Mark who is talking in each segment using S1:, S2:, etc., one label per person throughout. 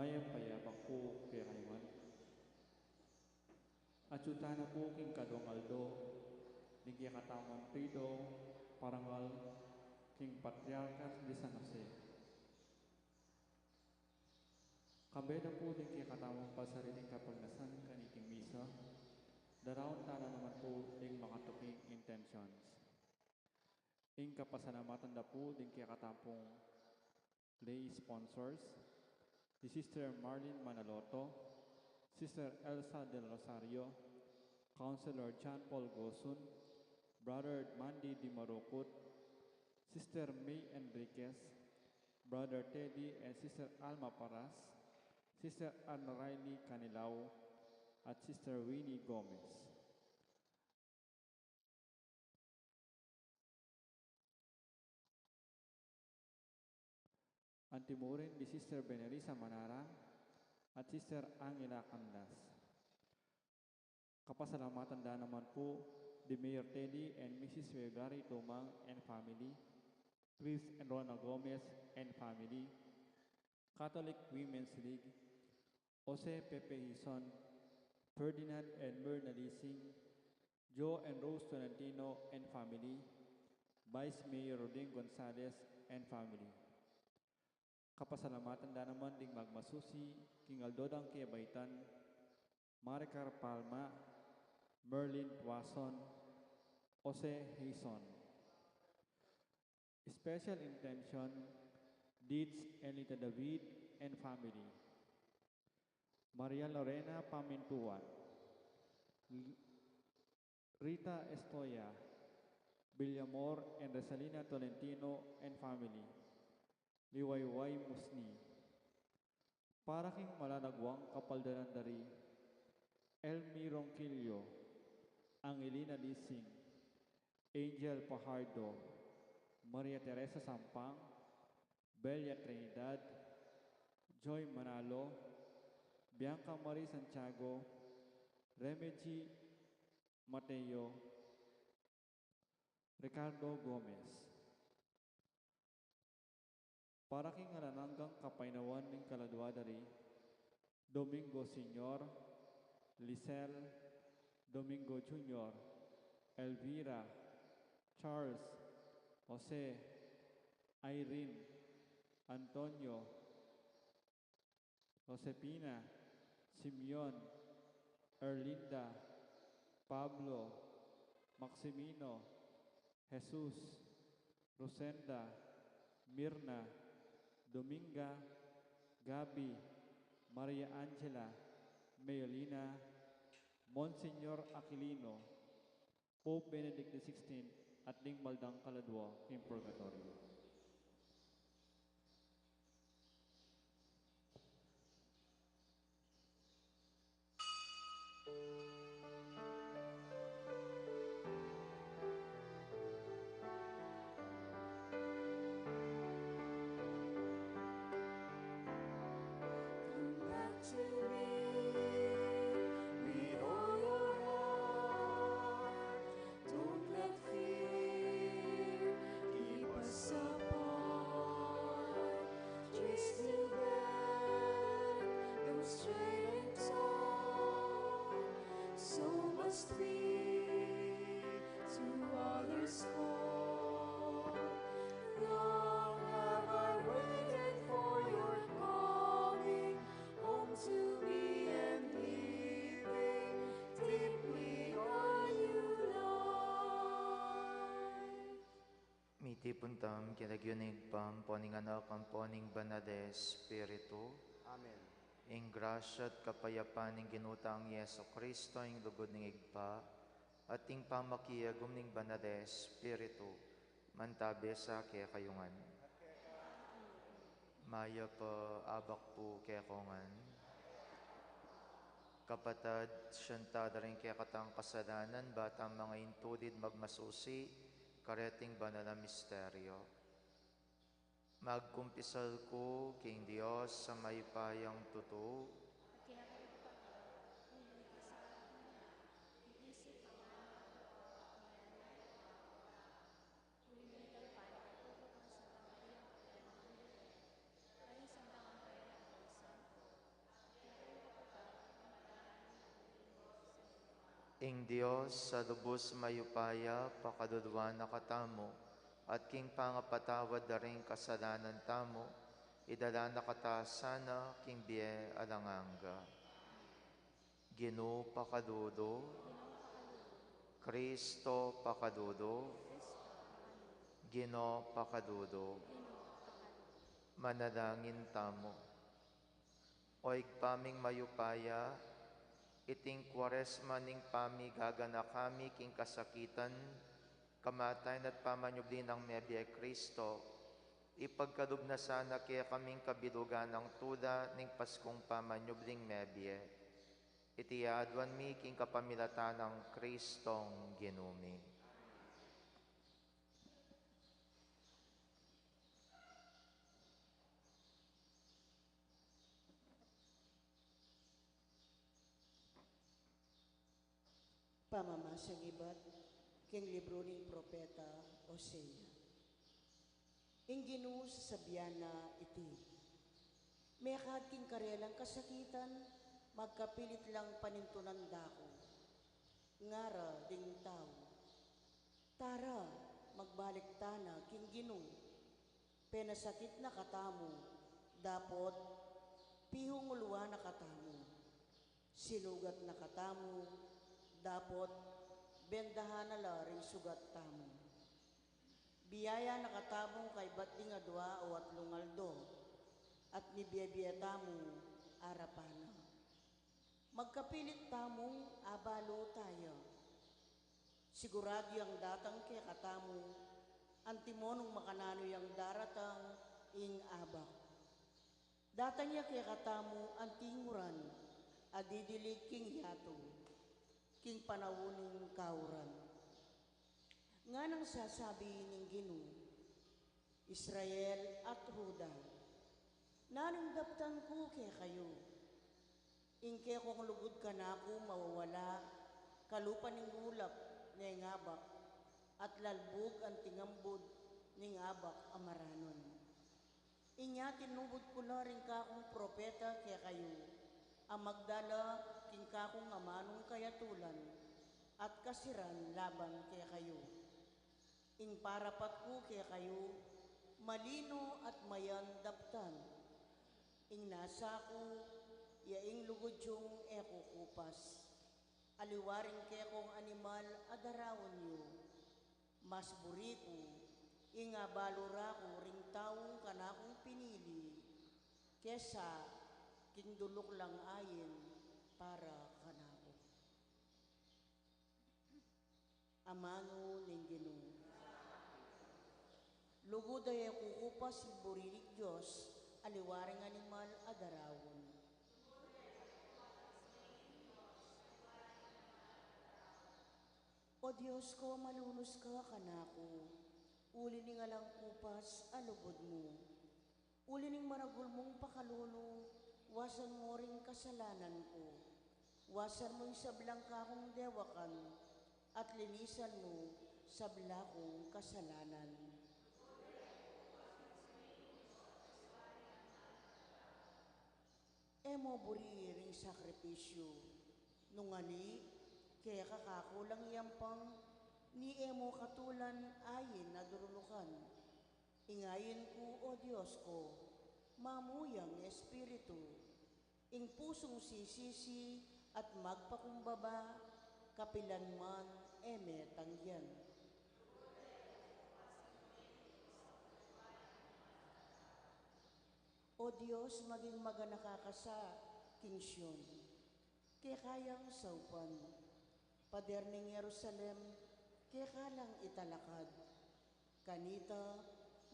S1: Mayapayabak po kaya kayman. Acuta na po king kadong Aldo, ligya katamon Prido, parangal, king Patriarchas de San Jose. Kabeda po din kaya katamon pasariling kapagnasan kaniting misa, daraon tana naman po ding makatuking intentions. Ing kapasalamatan na po din kaya katampong lay sponsors, si Sister Marlene Manaloto, Sister Elsa Del Rosario, Counselor John Paul Gosun, Brother Mandy Di Marukut, Sister May Enriquez, Brother Teddy and Sister Alma Paras, Sister Anna Riley Canilao, at Sister Winnie Gomez. Antimurin di Sister Benelisa Manara at Sister Angela Canlas. Kapasalamatan da naman po di Mayor Teddy and Mrs. Wegari Tumang and family, Chris and Rona Gomez and family, Catholic Women's League, Jose Pepe Hison, Ferdinand and Myrna Lising, Joe and Rose Tolentino and family, Vice Mayor Rodin Gonzalez and family. Kapasalamatan da naman ding magmasusi, King Aldodang Kiabaitan, Maricar Palma, Merlin Tuason, Jose Hison. Special intention, Deeds Elita David and family, Maria Lorena Pamintuan, Rita Estoya, Villamor and Rosalina Tolentino and family, Liwayway Musni. Para king malalagwang kapaldanan dari, Elmi Ronquillo, Angelina Lising, Angel Pajardo, Maria Teresa Sampang, Belia Trinidad, Joy Manalo, Bianca Marie Santiago, Remedy Mateo, Ricardo Gomez. Para king alananggang kapainawan ng kaladwadari, Domingo Senior, Lisel, Domingo Jr., Elvira, Charles, Jose, Irene, Antonio, Josepina, Simeon, Erlinda, Pablo, Maximino, Jesus, Rosenda, Mirna, Dominga, Gabi, Maria Angela, Mayolina, Monsignor Aquilino, Pope Benedict XVI, at Ning Maldang Kaladwa in Purgatorio.
S2: Iti puntam kinagyunig pam poning anak ang poning banade Espiritu.
S3: Amen.
S2: Ing grasya at kapayapaan ng ginutang Yeso Kristo, ing lugod ng igpa, at ing pamakiyagom ng banade Espiritu, mantabi sa kaya kayungan. Maya pa abak po kaya kongan. Kapatad, siyanta rin kaya katang kasalanan, batang mga intudid magmasusi, kareting banal na misteryo. Magkumpisal ko, King Diyos, sa may payang tuto. Ing Dios sa lubos mayupaya, pakadudwa na katamo, at king pangapatawad na rin kasalanan tamo, idala na kata sana king biye alanganga. Ginoo pakadudo, Kristo pakadudo, Ginoo pakadudo, manalangin tamo. Oig paming mayupaya, iting kwaresma ning pami gagana kami king kasakitan, kamatayan at pamanyubli ng Mebye Kristo, ipagkalub na sana kaya kaming kabilugan ng tula ning Paskong pamanyubling Mebye, itiadwan mi king kapamilata ng Kristong ginumi.
S3: Pamamasang iba't king libro ng propeta Hosea. Ing Ginoo sa sabyana iti. Mekad king karelang kasakitan, magkapilit lang panintunan dako. Ngara ding tao. Tara, magbalik tana king Ginoo. Penasakit na katamo, dapot pihungulwa na katamo. Sinugat na katamo, dapot bendahan na laring sugat tamo. Biyaya na katamo kay bating adwa o at lungaldo, at nibiyabiya tamo arapana. Magkapilit tamong abalo tayo. Sigurado yung datang kay katamo, antimonong makanano yung daratang ing abak. Datang ya kay katamo antinguran, adidilig king yato, king panawuning kauran. Nga nang sasabi ng Ginoo, Israel at Huda, nananggaptan ko kay kayo. Ingke kong lugod ka na ako mawawala, kalupan ng ulap ng ngabak, at lalbog ang tingambod ng ngabak amaranon. Inya tinubod ko na rin ka akong propeta kay kayo, ang magdala king kakong amanong kayatulan at kasiran laban kay kayo. Ing parapat ko kay kayo, malino at mayan daptan. Ing nasa ko, yaing lugod yung eko kupas. Aliwaring kay kong animal adarawon nyo. Mas buri ko, inga balura ko ring taong kanakong pinili, kesa king dulok lang ayin para kanako. Amano ning Ginoo. Lugod ay kukupas si burilig Diyos, aliwaring animal adarawon. O Diyos ko, malunos ka kanako, uli ni nga lang kupas alugod mo. Uli ning maragul mong pakaluno, wasan mo ring kasalanan ko. Wasan mo sa blangka kong dewakan, at linisan mo sa blakong kasalanan. Emo buri ring sakripisyo, nungali, kaya kakakulang yampang, ni emo katulan ayin na durulukan. Ingayin ko, O Diyos ko, mamuyang espiritu, ing pusong sisisi at magpakumbaba, kapilan man eme tangyan. O Diyos, maging maganakakasa, King Sion, kaya kayang saupan, pader ng Jerusalem, kaya kalang italakad. Kanita,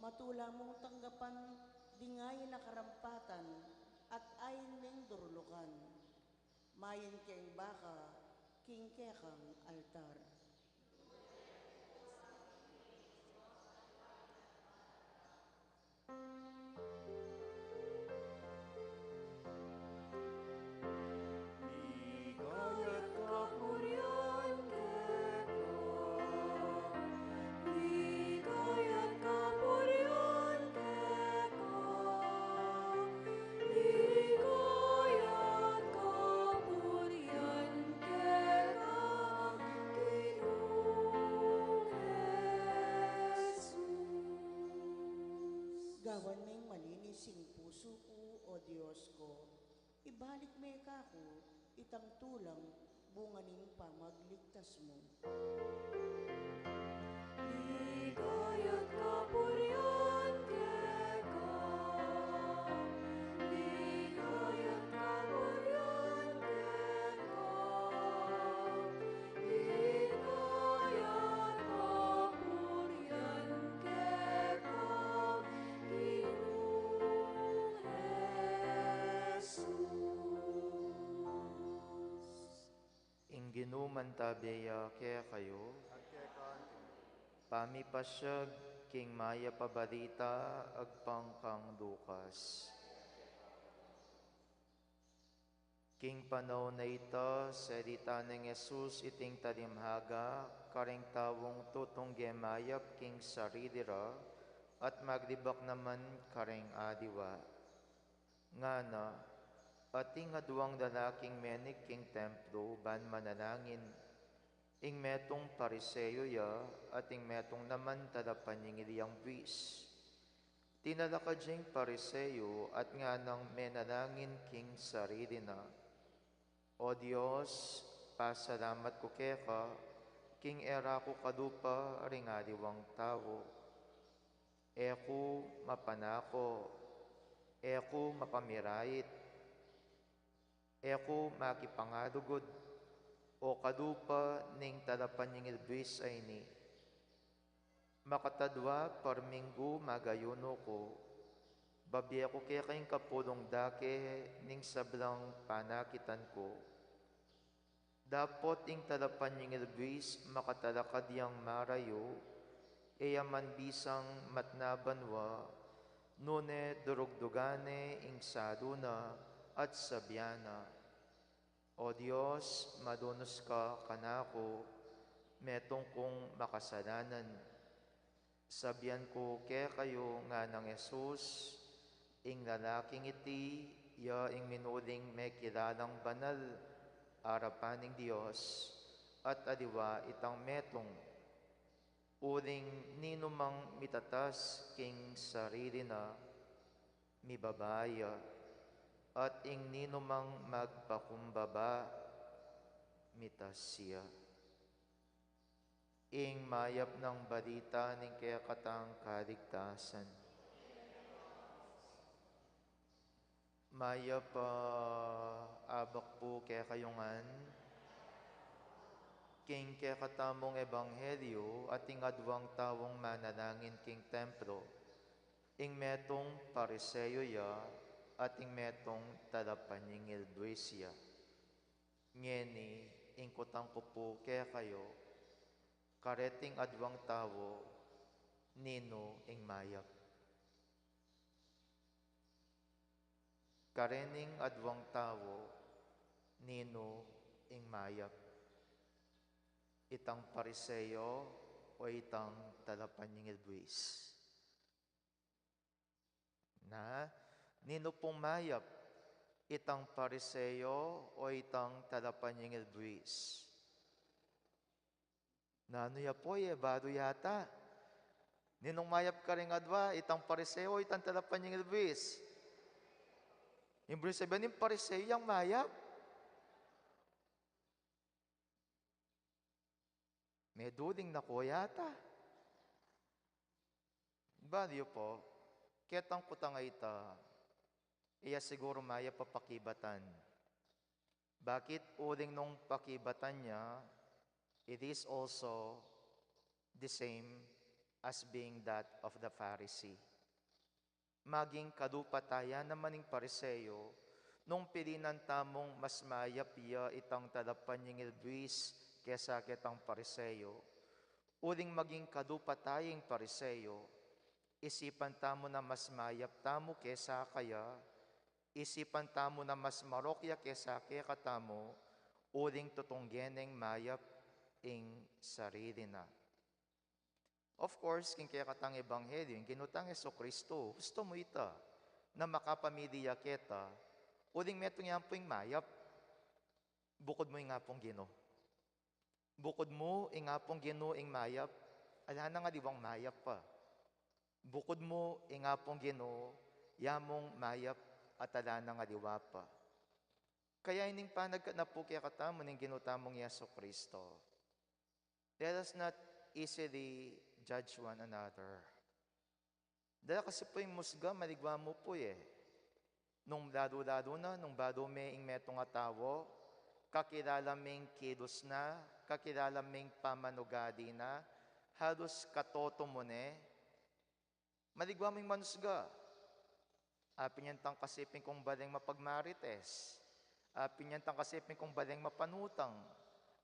S3: matula mong tanggapan, dingay na karampatan, at ayin ng durulukan. Mayin keng baka, king kekang altar. ibalik me kako, itang tulang, bunga ning pamagligtas mo.
S4: Ligayat kapurian keka, ligayat kapurian keka, ligayat kapurian keka, Ginoong Jesus.
S2: Ingginuman tabeya kaya kayo, pamipasyag king maya pabalita agpangkang Lukas. King panaw na ita, salita ng Jesus iting talimhaga, karing tawong tutong gemayap king saridira, at maglibak naman karing adiwa. Ngana, ating aduang lalaking menig king templo, ban manalangin, ing metong pariseyo ya, at ing metong naman talapanyingiliyang buwis. Tinalakad pariseyo at nga nang menalangin king sarili na. O Diyos, pasalamat ko keka, king era ko kadupa ringaliwang tao. Eku mapanako, eku mapamirait, eku makipangadugod, o kadupa ning talapan ning ilbis ay ni. Makatadwa parminggu magayuno ko, babiya ko kaya kayong kapulong dake ning sablang panakitan ko. Dapot ing talapan ning ilbis makatalakad yang marayo, eyaman bisang matnabanwa, nune durugdugane ing saduna at sabyana. O Diyos, madunos ka kanako, metong kong makasalanan. Sabyan ko kaya kayo nga ng Jesus, ing lalaking iti, ya ing minuling may kilalang banal, arapaning Diyos, at aliwa itang metong, uling ninumang mitatas king sarili na, mibabaya, at ing ninumang magpakumbaba, mitas siya. Ing mayap ng balita ng kaya katang kaligtasan. Mayap abak po kaya kayungan, king kaya katamong ebanghelyo at ing adwang tawong manalangin king templo, ing metong pariseyo ya at ing metong talapanyingil duesya. Ngeni, ing kutang ko po kaya kayo, kareting adwang tawo, nino ing mayap. Karening adwang tawo, nino ing mayap. Itang pariseyo o itang talapanyingil buwis. Na, nino pong mayap? Itang pariseyo o itang talapanyingil buwis? Nano ya po, bado yata. Ninong mayap ka rin adwa, itang pariseo, itang talapan yung ilbis. Yung bro sabihin, yung pariseo yung mayap. May duding na ko yata. Bado po, ketang kutang ita, iya siguro mayap papakibatan. Bakit uling nung pakibatan niya, it is also the same as being that of the Pharisee. Maging kadupatayan naman ng Pariseyo, nung pilinan tamong mas mayapya itang talapan yung ilbis kesa kitang Pariseyo, uling maging kadupataying Pariseyo, isipan tamo na mas mayap tamo kesa kaya, isipan tamo na mas marokya kesa kaya katamo, uling tutunggeneng mayap ing sarili na. Of course, king kaya katang ebanghelyo, yung ginutang Jesucristo, gusto mo ita, na makapamilya kita, uling metong yan po yung mayap, bukod mo yung nga pong Gino. Bukod mo yung nga pong Gino yung mayap, ala na nga diwang mayap pa. Bukod mo yung nga pong Gino, yamong mayap at ala na nga diwa pa. Kaya ining panagkat na po kaya katamo ning ginutamong Yeso Kristo. Let us not easily judge one another. Dahil kasi po yung musga, maligwa mo po eh. Nung lado-lado na, nung bado may ing metong atawo, kakilala ming kilos na, kakilala ming pamanugadi na, halos katoto mo ne, maligwa mo yung manusga. Apin yan tang kasipin kong baleng mapagmarites. Apin yan tang kasipin kong baleng mapanutang.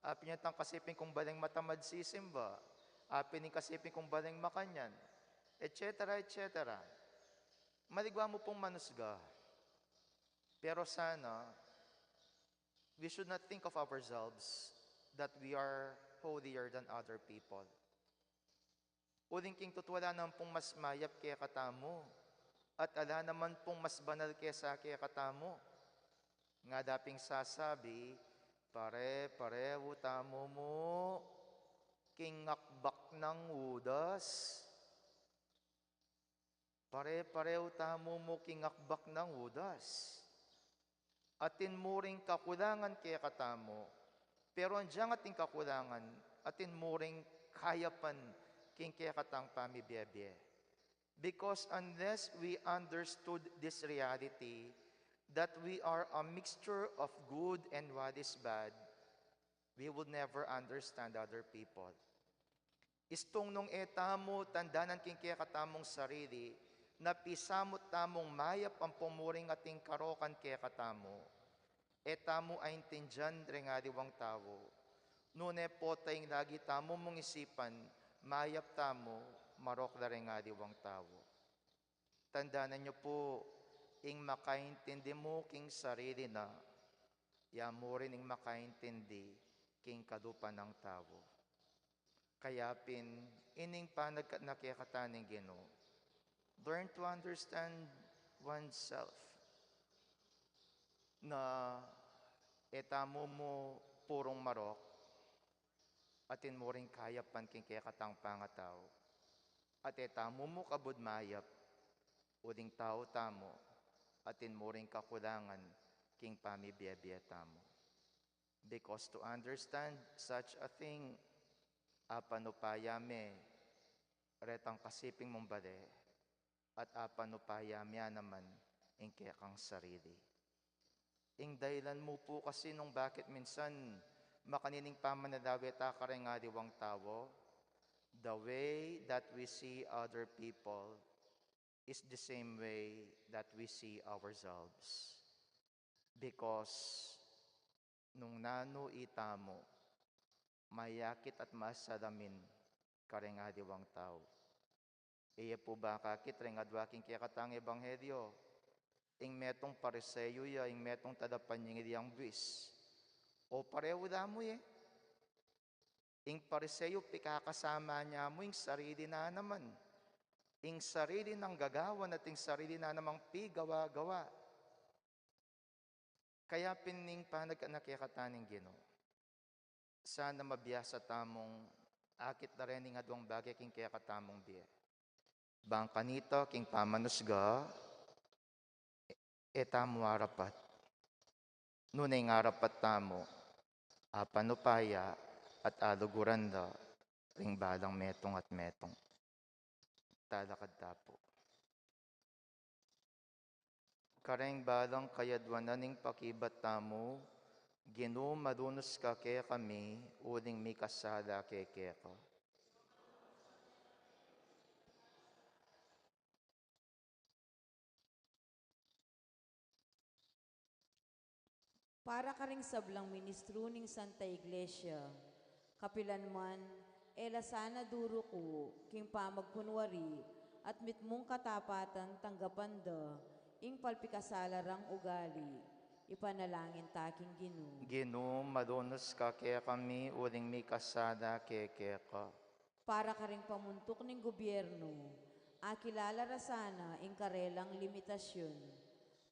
S2: Apin yan tang kasipin kong baleng matamad sisimba. Apin yung kasipin kong baleng makanyan. Etc. etc. Maligwa mo pong manusga. Pero sana, we should not think of ourselves that we are holier than other people. Uling king tutwala naman pong mas mayap kaya katamo. At ala naman pong mas banal kesa kaya katamo. Nga daping sasabi, pare-pareho tamo mo, kingakbak ng udas. Pare-pareho tamo mo, kingakbak ng udas. Atin mo ring kakulangan kaya katamo, pero andiyan ating kakulangan, atin mo ring kayapan king kaya katang pamibiyebye. Because unless we understood this reality, that we are a mixture of good and what is bad, we would never understand other people. Istong nung etamo, tandanan king kaya katamong sarili, na pisamot tamong mayap ang pumuring ating karokan kaya katamo, etamo ay intindyan rengadiwang tao. Nune po tayong lagi tamo mong isipan, mayap tamo, marok na rengadiwang tao. Tandaan niyo po, ing makaintindi mo king sarili na, ya mo rin ing makaintindi king kadupan ng tao. Kaya ining nakikataning Ginoo, learn to understand oneself. Na etamo mo purong marok, atin mo rin kayapan king kaya katang pangataw. At etamo mo kabud mayap, uding tao tamo, atin mo rin kakulangan king pamibiyebye tamo. Because to understand such a thing, apanupayame, retang kasiping mong bade, at apanupayame naman ing kaya kang sarili. Ing dahilan mo po kasi nung bakit minsan makanining pamanadawi ta karengadiwang tao, the way that we see other people is the same way that we see ourselves. Because nung nano itamo, mayakit at masalamin karengadiwang tao. Iya po ba kakit rengadwaking kaya katang ebanghelyo, ing metong pariseyo ya, ing metong tadapan yung buwis. O pareho da mo eh. Ing pariseyo, pikakasama niya mo yung sarili na naman. Ing sarili ng gagawan at ing sarili na namang pigawa-gawa. Kaya pining nakikataning Ginoo. Sana mabiyasa tamong akit na rin ng adwang bagay king kaya katamong biya. Bang kanito king pamanusga, etamo arapat. Nunay ngarapat tamo, panupaya at aluguranda, ring balang metong at metong. Talakad tapo. Kareng balang kayadwanan ning pakibat tamo, Ginoo madunos ka kaya kami, uling mi kasala kaya ka.
S5: Para ka ring sablang ministro ning Santa Iglesia, kapilan man, sana duro ko, king pamagkunwari, at mitmong katapatan tanggapan da, ing palpikasalarang ugali, ipanalangin taking Ginoo.
S2: Ginoo madunos ka kaya kami, uling mi kasala kaya ka.
S5: Para ka ring pamuntok ning gobyerno, akilala rasana ing karelang limitasyon,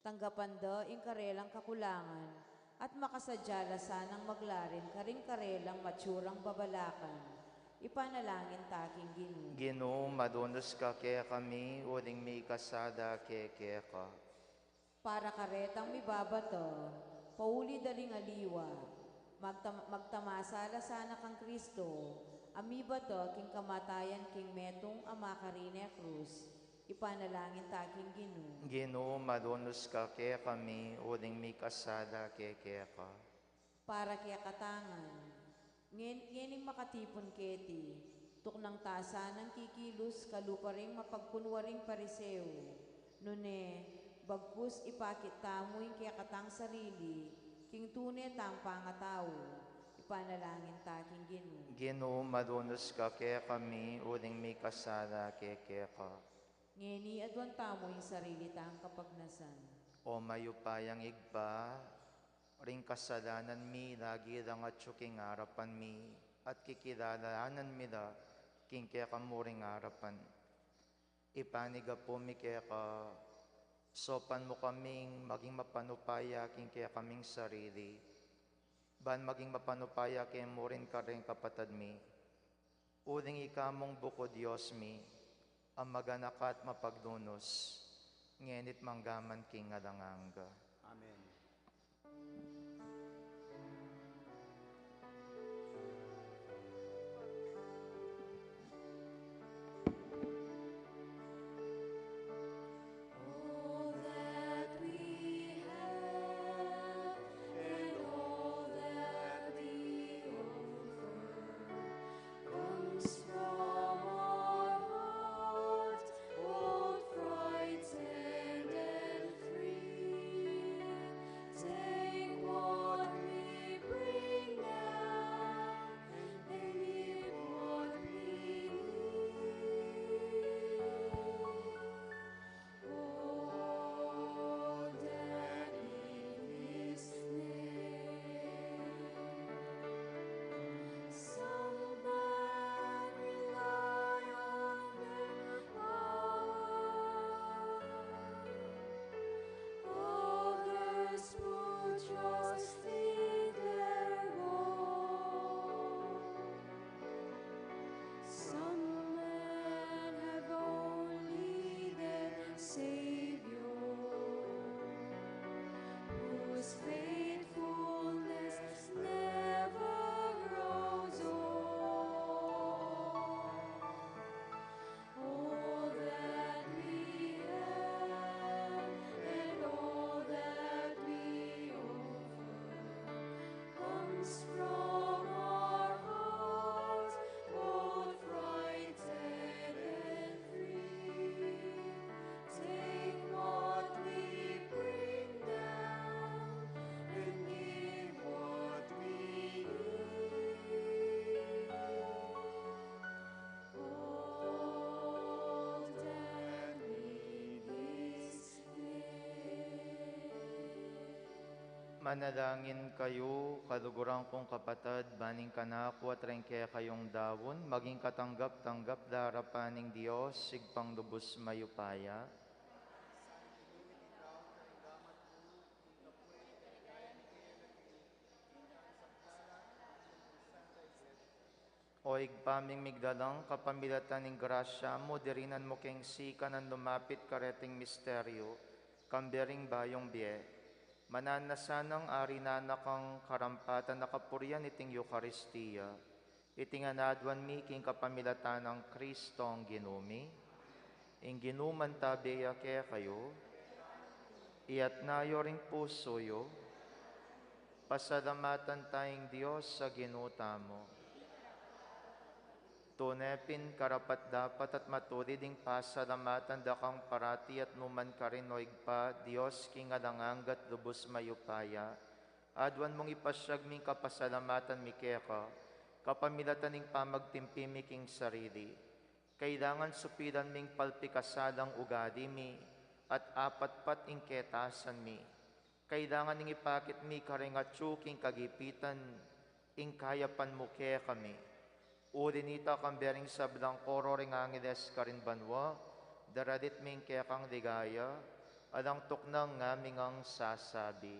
S5: tanggapan da ing karelang kakulangan, at makasadyala sanang maglarin karing karelang matsurang babalakan, ipanalangin taking Ginoo.
S2: Ginoo madunos ka kaya kami, uling mi kasala kaya ka.
S5: Para karetang mibabato, kauli daling aliwa, magtamasala sana kang Kristo, amiba to king kamatayan king metong ama karine krus, ipanalangin taking Ginu.
S2: Ginoo, madonos ka kaya kami, uling may kasada kaya ka.
S5: Para kaya katangan, ngening makatipon keti, tuknang tasa ng kikilos, kalupa ring mapagkunwaring pariseo, nune, bagkus ipakit tamoy kaya katang sarili, king tune tang pangatao, ipanalangin taking Ginu.
S2: Ginoo, madonos ka kaya kami, uling may kasada kaya ka.
S5: Ngeni adwan tamoy sarili tang kapagnasan.
S2: O mayupayang igba, ring kasalanan mi, lagi lang at tsuking harapan mi, at kikilalanan mi da, king kaya kamuring harapan. Ipaniga po mi kaya ka, sopan mo kaming maging mapanupaya, king kaya kaming sarili. Ban maging mapanupaya, kaya mo rin ka rin kapatad mi. Uling ikamong buko Diyos mi, ang maganak at mapagdunos, ngenit manggaman king alanganga.
S6: Amen.
S4: All that we have and all that we offer comes from our heart, both frightened and free. Take what we bring now and give what we need. All that in His name. Some man rely on their power, others put trust in their own. Some men have only their Savior, whose faithfulness never grows old. All that we have and all that we offer comes from our hearts, both frightened and free. Take what we bring down and give what we need. All that in His name.
S2: Manalangin kayo, kaluguran kong kapatid, baning kanako at rin kaya kayong dawon, maging katanggap-tanggap darapaning Diyos, sigpang lubos mayupaya. O igpaming migdalang kapamilatan ng grasya mo, dirinan mo keng sika ng lumapit kareting misteryo, kambering bayong biye. Mananasanang arinana kang karampatan na kapurian iting Eucharistia, iting anadwan mi king kapamilatan ng Kristo ang ginumi, ing ginuman tabiya kaya kayo, iat nayo ring puso yo, pasalamatan tayong Diyos sa ginuta mo. Tunepin karapat dapat at matuli ding pasalamatan da kang parati at numan ka rin o igpa, Diyos king alanganggat lubos mayupaya. Adwan mong ipasyag ming kapasalamatan mi keka, kapamilatan ning pamagtimpi mi king sarili. Kailangan supilan ming palpikasalang ugali mi, at apat-pat ing ketasan mi. Kailangan ning ipakit mi karingatsu king kagipitan, ing kayapan mo kaya kami. Ulinita kang bering sablang koro ring angeles karin banwa, daradit ming kaya kang ligaya, alang tuknang ngaming ang sasabi.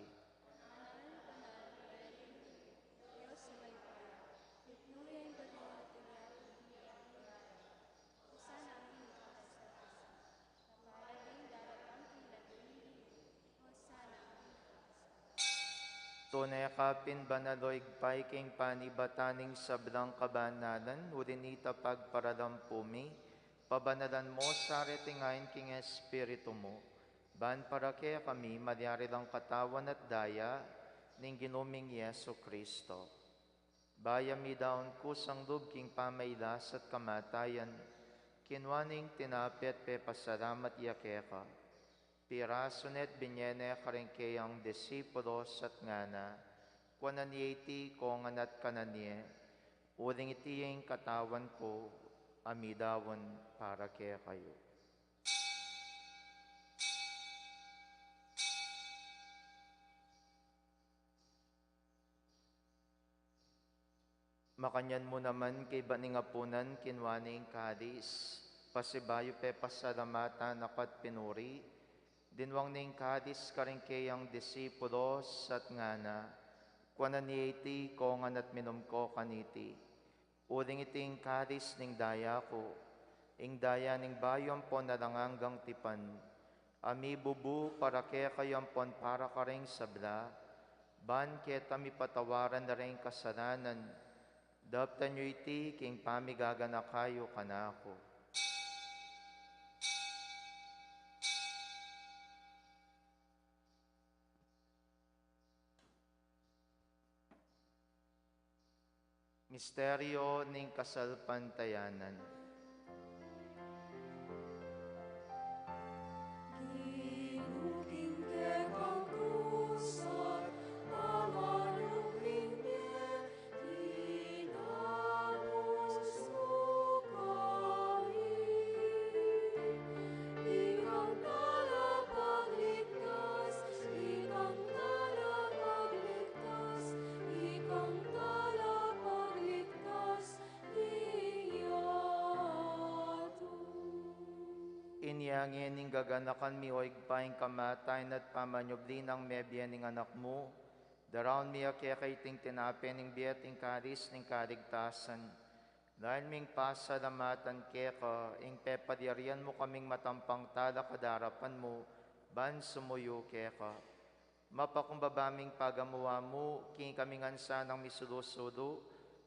S2: Tunay kapin banaloig pay king panibataning sablang kabanalan, urinita pagparadampumi, pabanalan mo sa retingain king Espiritu mo. Ban para kaya kami, madyari lang katawan at daya, ning ginuming Yeso Kristo. Bayami daon kusang lub king pamaylas at kamatayan, kinwaning tinapit pe pasalamat yakeka. Pirasunet binyene karengkeyang disipulos at ngana, kwananieti ko nganat kananye, uling itiyeng katawan ko, amidawan para kaya kayo. Makanyan mo naman kay baningapunan kinwaning kadis, pasibayo pe pasalamatan akat pinuri, dinwang ning kadis karengkeyang disipulos at ngana, kwananieti ko nganat minum ko kaniti, uling iting kadis ning daya ko, ing daya ning bayon po nalangang tipan, ami bubu para kaya kayampon para kareng sabla, ban kaya mi patawaran na rin kasalanan, daptan nyo iti king pamigagana kayo kanako. Misteryo ning kasalpantayanan.
S4: Kinuging kekang kusat, pamanuping niya, kinapos mo kami. Ikang talapagligtas, ikang talapagligtas, ikang talapagligtas, iyato.
S2: Inyangin ning gaganakan mi oig paing kamatay at pamanyobli ng mebya ning anak mo, daraon mi kaya kaiting tinape ning biyat ing karis ning kaligtasan. Dahil ming pasalamatan kaya ka, ing pepadyarian mo kaming matampang tala kadarapan mo, ban sumuyo kaya ka. Mapakumbabaming pagamuwa mo, king kaming ansa ng misulusudo,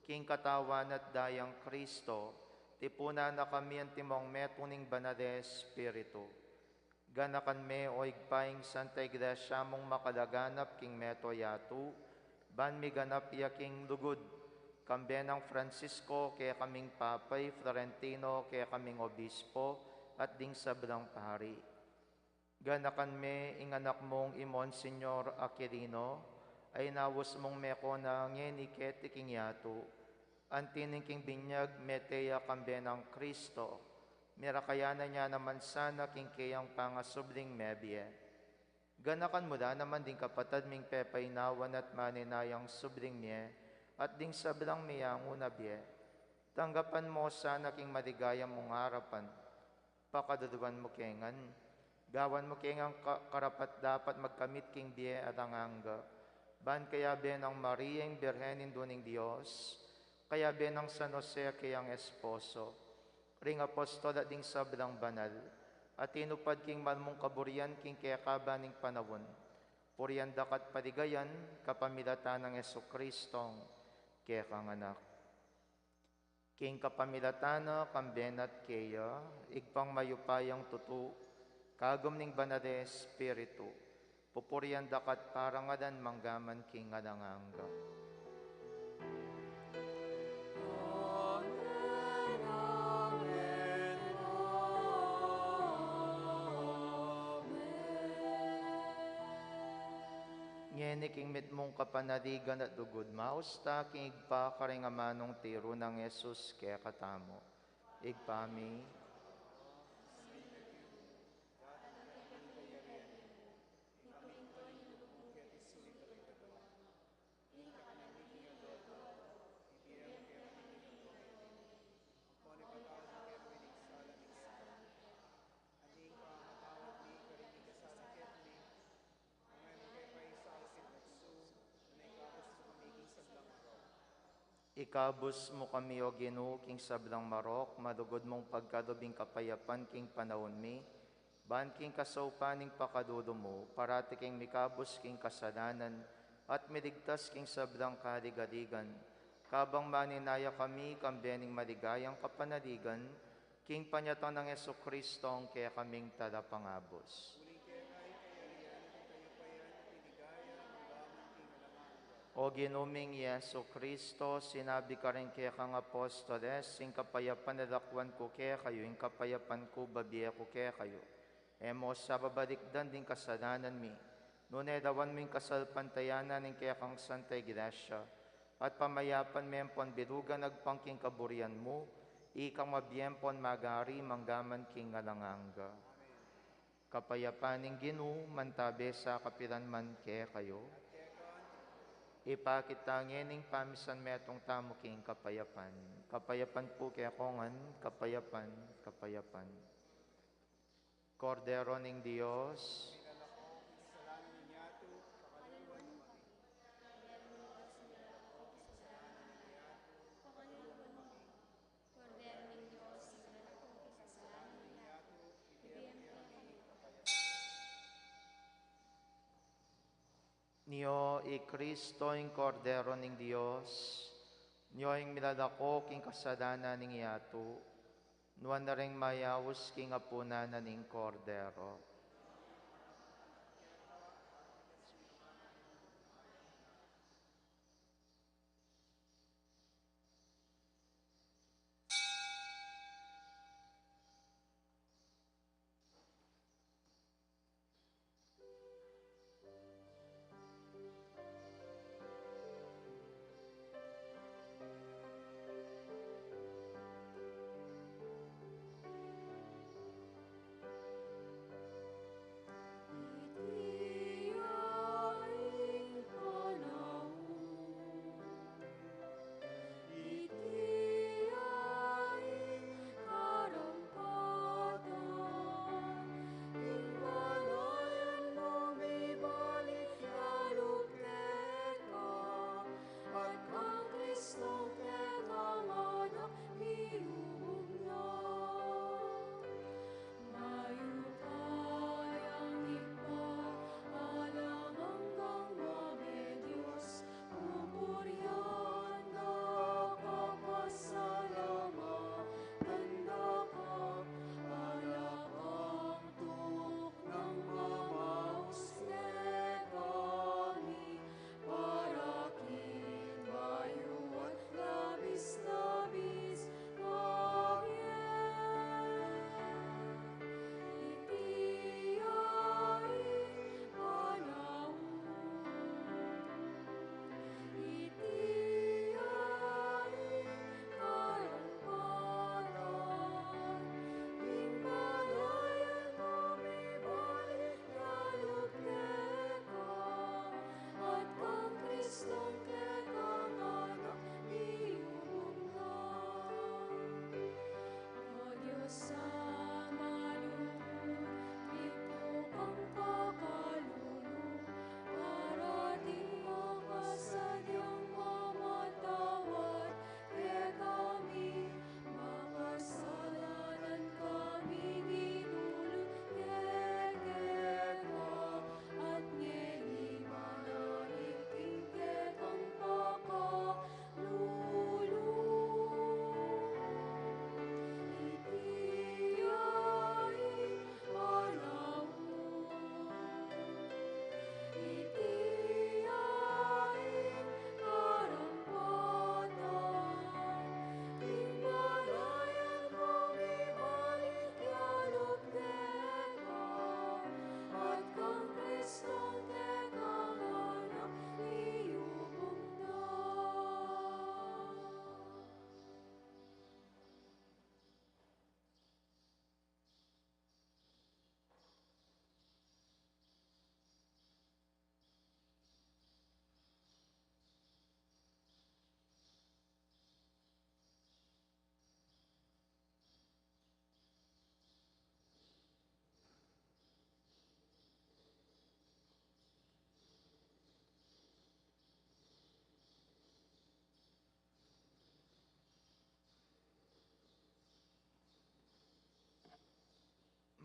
S2: king katawan at dayang Kristo, tipuna na kami ang timong metuning banal Espiritu. Ganakan me o igpaing Santa Iglesia mong makalaganap king meto yatu, ban mi ganap iya king lugod, kambe ng Francisco kaya kaming papay, Florentino kaya kaming obispo, at ding sablang pari. Ganakan me ing anak mong Monsignor Aquilino, ay nawos mong meko na ngeniket king yatu, antining king binyag meteya kambe ng Kristo, mirakayana niya naman sana king kayang pangasubling mebye. Ganakan mo da naman ding kapatad ming pepainawan at maninayang subling niya, at ding sablang miyang unabye. Tanggapan mo sana king maligayang mong harapan, pakaduduan mo kengan, gawan mo kengang karapat dapat magkamit king biye at anganga, ban kaya be ng Mariang Birhenin Duning Diyos, kaya be ng San Jose kayang esposo, ring apostol at ding sablang banal, at tinupad king malmong kaburian king kaya kabaning panawon, purian dakat paligayan, kapamilatan ng Jesucristong kaya kang anak. King kapamilatana, kambenat kaya, igpang mayupayang tutu, kagom ning banal Espiritu, pupurian dakat parangadan manggaman king ngalanganga. Ngeni king mit mong kapanaligan at dugod, mausta king igpa karingamanong tiro ng Jesus kaya katamo. Igpami, ikabus mo kami o Ginoo king sablang marok, madugod mong pagkadubing kapayapan king panahon mi, ban king kasaupaning pakadudo mo, parati king mikabus king kasalanan, at miligtas king sabrang kaligaligan. Kabang maninaya kami, kambening maligayang kapanaligan, king panyatang ng Kristo ang kaya kaming talapangabos. O ginuming Yesu Kristo, sinabi ka rin kaya kang apostoles, sing kapayapan nalakwan ko kaya kayo, ing kapayapan ko babiya ko kaya kayo. Emo sa babalikdan din kasalanan mi, nunerawan mo yung kasalpantayanan ng kaya kang Santa Iglesia, at pamayapan mempon birugan nagpangking kaburian mo, ikang mabiyempon magari manggaman king ngalanganga. Kapayapaning Ginoo, mantabe sa kapiran man kaya kayo, ipakitangin ng pamisan metong tamo king kapayapan. Kapayapan po kaya kongan, kapayapan, kapayapan. Kordero ng Diyos, Niyo Kristo ing Kordero ng Diyos, niyo ing milalako king kasalanan ng yato, nuwan na rin mayawos king apunanan ng Kordero.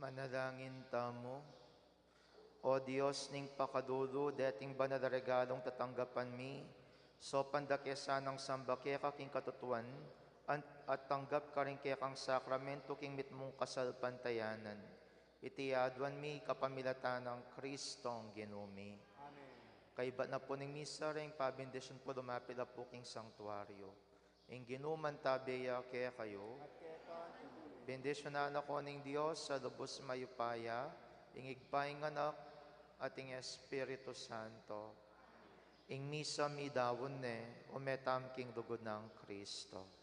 S2: Manalangin tamo. O Diyos ning pakadulo, dating banal na regalong tatanggapan mi, so pandakesa ng samba kaya kaking katutuan, at tanggap ka rin kaya kang sakramento king mitmong kasal pantayanan. Itiadwan mi kapamilatan ng Kristong ginumi.
S6: Amen.
S2: Kaiba na po ning misa ring pabindisyon po lumapila po king sanktuaryo. Ing ginuman tabeya kaya kayo,
S6: At kaya ka,
S2: bendisyonan ako ning Diyos sa lubos mayupaya, ing igpaing anak at ing Espiritu Santo. Ing misa mi dawon ne, umetam king lugod ng Kristo.